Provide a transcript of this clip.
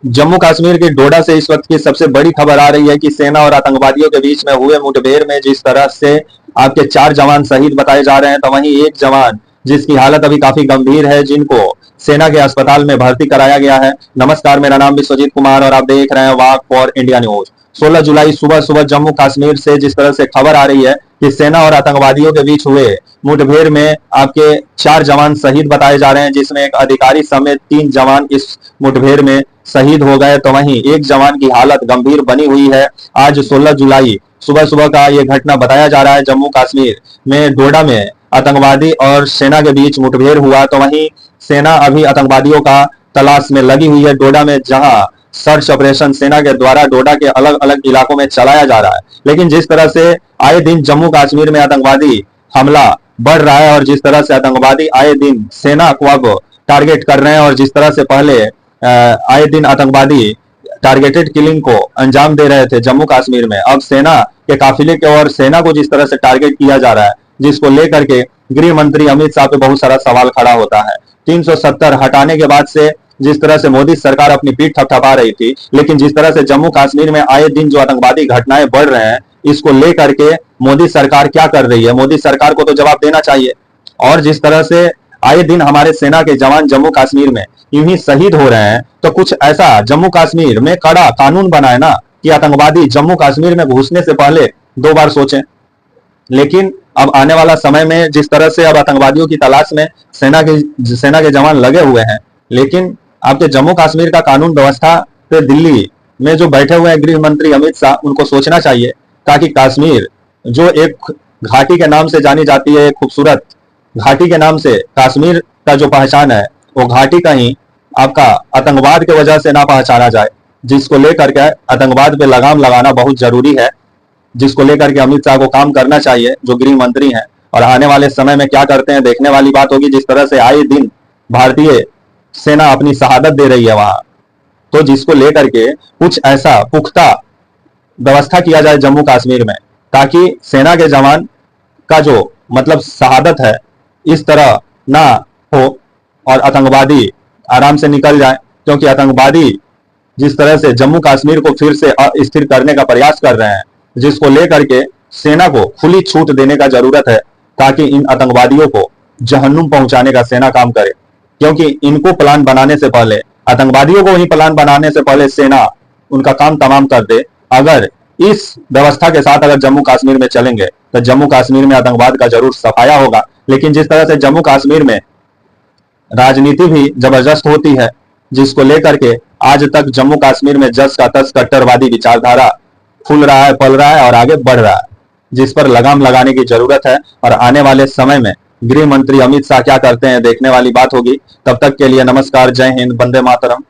जम्मू कश्मीर के डोडा से इस वक्त की सबसे बड़ी खबर आ रही है कि सेना और आतंकवादियों के बीच में हुए मुठभेड़ में जिस तरह से आपके 4 जवान शहीद बताए जा रहे हैं, तो वहीं एक जवान जिसकी हालत अभी काफी गंभीर है, जिनको सेना के अस्पताल में भर्ती कराया गया है। नमस्कार, मेरा नाम विश्वजीत कुमार और आप देख रहे हैं वाक फॉर इंडिया न्यूज। 16 जुलाई सुबह सुबह जम्मू कश्मीर से जिस तरह से खबर आ रही है कि सेना और आतंकवादियों के बीच हुए मुठभेड़ में आपके 4 जवान शहीद बताए जा रहे हैं, जिसमें एक अधिकारी समेत 3 जवान इस मुठभेड़ में शहीद हो गए, तो वहीं एक जवान की हालत गंभीर बनी हुई है। आज 16 जुलाई सुबह सुबह का यह घटना बताया जा रहा है। जम्मू कश्मीर में डोडा में आतंकवादी और सेना के बीच मुठभेड़ हुआ, तो वहीं सेना अभी आतंकवादियों का तलाश में लगी हुई है। डोडा में जहां सर्च ऑपरेशन सेना के द्वारा डोडा के अलग अलग इलाकों में चलाया जा रहा है, लेकिन जिस तरह से आए दिन जम्मू कश्मीर में आतंकवादी हमला बढ़ रहा है और जिस तरह से आतंकवादी आए दिन सेना को अब टारगेट कर रहे हैं और जिस तरह से पहले आए दिन आतंकवादी टारगेटेड किलिंग को अंजाम दे रहे थे जम्मू कश्मीर में, अब सेना के काफिले के और सेना को जिस तरह से टारगेट किया जा रहा है, जिसको लेकर के गृह मंत्री अमित शाह पे बहुत सारा सवाल खड़ा होता है। 370 हटाने के बाद से जिस तरह से मोदी सरकार अपनी पीठ थपथपा रही थी, लेकिन जिस तरह से जम्मू कश्मीर में आए दिन जो आतंकवादी घटनाएं बढ़ रहे हैं, इसको लेकर के मोदी सरकार क्या कर रही है, मोदी सरकार को तो जवाब देना चाहिए। और जिस तरह से आए दिन हमारे सेना के जवान जम्मू कश्मीर में यूं ही शहीद हो रहे हैं, तो कुछ ऐसा जम्मू कश्मीर में कड़ा कानून बनाए ना कि आतंकवादी जम्मू कश्मीर में घुसने से पहले 2 बार सोचें। लेकिन अब आने वाला समय में जिस तरह से अब आतंकवादियों की तलाश में सेना के जवान लगे हुए हैं, लेकिन आपके जम्मू कश्मीर का कानून व्यवस्था पे दिल्ली में जो बैठे हुए हैं गृह मंत्री अमित शाह, उनको सोचना चाहिए, ताकि कश्मीर जो एक घाटी के नाम से जानी जाती है, खूबसूरत घाटी के नाम से कश्मीर का जो पहचान है, वो घाटी कहीं आपका आतंकवाद के वजह से ना पहचाना जाए, जिसको लेकर के आतंकवाद पे लगाम लगाना बहुत जरूरी है, जिसको लेकर के अमित शाह को काम करना चाहिए जो गृह मंत्री हैं। और आने वाले समय में क्या करते हैं देखने वाली बात होगी। जिस तरह से आए दिन भारतीय सेना अपनी शहादत दे रही है वहां, तो जिसको लेकर के कुछ ऐसा पुख्ता व्यवस्था किया जाए जम्मू कश्मीर में, ताकि सेना के जवान का जो मतलब शहादत है इस तरह ना हो और आतंकवादी आराम से निकल जाए। क्योंकि आतंकवादी जिस तरह से जम्मू कश्मीर को फिर से अस्थिर करने का प्रयास कर रहे हैं, जिसको लेकर के सेना को खुली छूट देने का जरूरत है, ताकि इन आतंकवादियों को जहन्नुम पहुंचाने का सेना काम करे। क्योंकि इनको प्लान बनाने से पहले, आतंकवादियों को ही प्लान बनाने से पहले सेना उनका काम तमाम कर दे। अगर इस व्यवस्था के साथ अगर जम्मू कश्मीर में चलेंगे, तो जम्मू कश्मीर में आतंकवाद का जरूर सफाया होगा। लेकिन जिस तरह से जम्मू कश्मीर में राजनीति भी जबरदस्त होती है, जिसको लेकर के आज तक जम्मू कश्मीर में जस का तस कट्टरवादी विचारधारा फूल रहा है, पल रहा है और आगे बढ़ रहा है, जिस पर लगाम लगाने की जरूरत है। और आने वाले समय में गृह मंत्री अमित शाह क्या करते हैं देखने वाली बात होगी। तब तक के लिए नमस्कार, जय हिंद, वंदे मातरम।